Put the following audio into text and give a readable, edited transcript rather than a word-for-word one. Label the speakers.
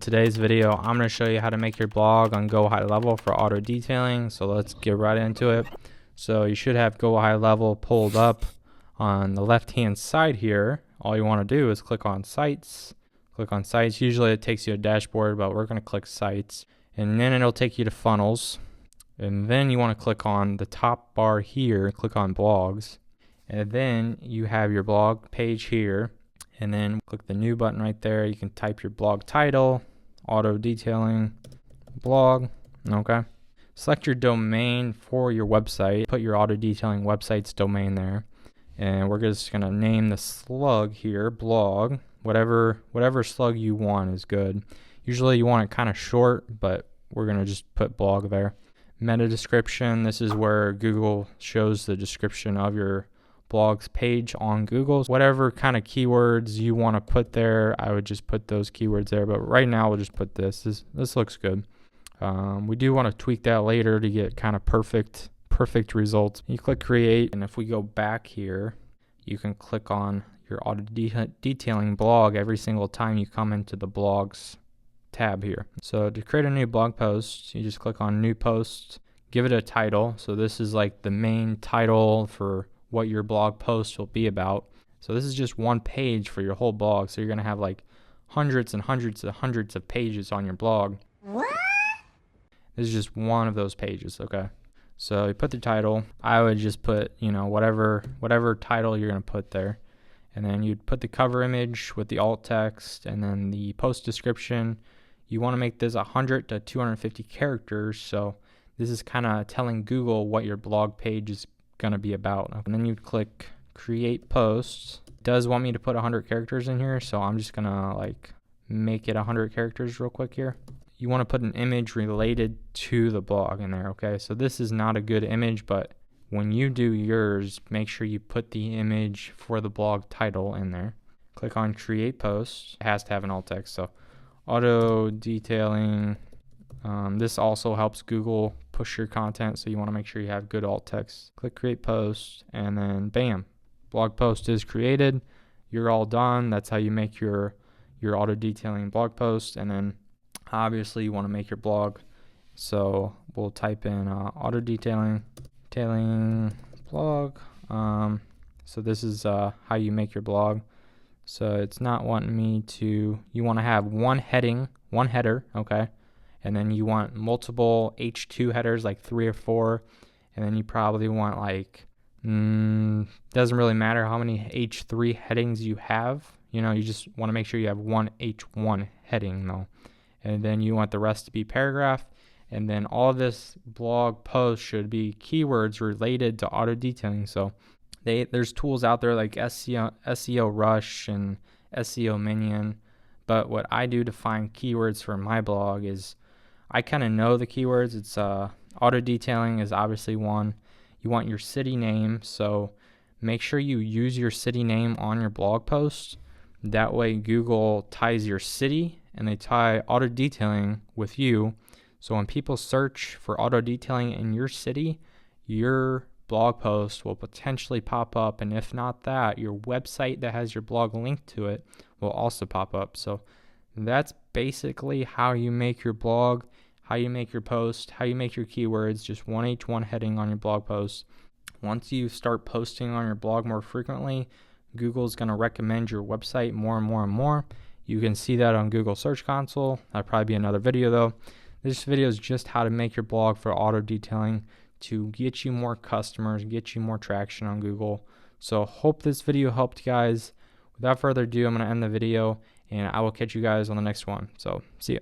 Speaker 1: Today's video, I'm going to show you how to make your blog on GoHighLevel for auto detailing. So let's get right into it. So you should have GoHighLevel pulled up on the left hand side here. All you want to do is click on sites. Click on sites. Usually it takes you a dashboard, but we're going to click sites, and then it'll take you to funnels. And then you want to click on the top bar here, click on blogs, and then you have your blog page here. And then click the new button right there. You can type your blog title, auto detailing blog. Okay. Select your domain for your website. Put your auto detailing website's domain there. And we're just going to name the slug here blog. Whatever slug you want is good. Usually you want it kind of short, but we're going to just put blog there. Meta description. This is where Google shows the description of your blog's page on Google. Whatever kind of keywords you want to put there, I would just put those keywords there, but right now we'll just put this looks good. We do want to tweak that later to get kind of perfect results. You click create, and if we go back here, you can click on your auto detailing blog every single time you come into the blogs tab here. So to create a new blog post, you just click on new post, give it a title. So this is like the main title for what your blog post will be about. So this is just one page for your whole blog. So you're going to have like hundreds and hundreds and hundreds of pages on your blog. What? This is just one of those pages. Okay. So you put the title. I would just put, whatever title you're going to put there. And then you'd put the cover image with the alt text, and then the post description. You want to make this 100 to 250 characters. So this is kind of telling Google what your blog page is going to be about. And then you click create post. It does want me to put 100 characters in here, so I'm just gonna like make it 100 characters real quick here. You want to put an image related to the blog in there. Okay, so this is not a good image, but when you do yours, make sure you put the image for the blog title in there. Click on create post. It has to have an alt text. So auto detailing. This also helps Google push your content, so you want to make sure you have good alt text. Click create post, and then bam, blog post is created. You're all done. That's how you make your auto detailing blog post. And then obviously you want to make your blog, so we'll type in auto detailing blog. So this is how you make your blog. So it's not wanting me to, you want to have one header, okay? And then you want multiple H2 headers, like 3 or 4. And then you probably want like, doesn't really matter how many H3 headings you have. You just want to make sure you have one H1 heading though. And then you want the rest to be paragraph. And then all of this blog post should be keywords related to auto detailing. So there's tools out there like SEO Rush and SEO Minion. But what I do to find keywords for my blog is I kind of know the keywords. It's auto detailing is obviously one. You want your city name, so make sure you use your city name on your blog post. That way Google ties your city and they tie auto detailing with you. So when people search for auto detailing in your city, your blog post will potentially pop up, and if not that, your website that has your blog linked to it will also pop up. So that's basically how you make your blog, how you make your post, how you make your keywords, just one H1 heading on your blog post. Once you start posting on your blog more frequently, Google's going to recommend your website more and more and more. You can see that on Google Search Console. That'll probably be another video though. This video is just how to make your blog for auto detailing to get you more customers, get you more traction on Google. So hope this video helped, guys. Without further ado, I'm going to end the video, and I will catch you guys on the next one. So see ya.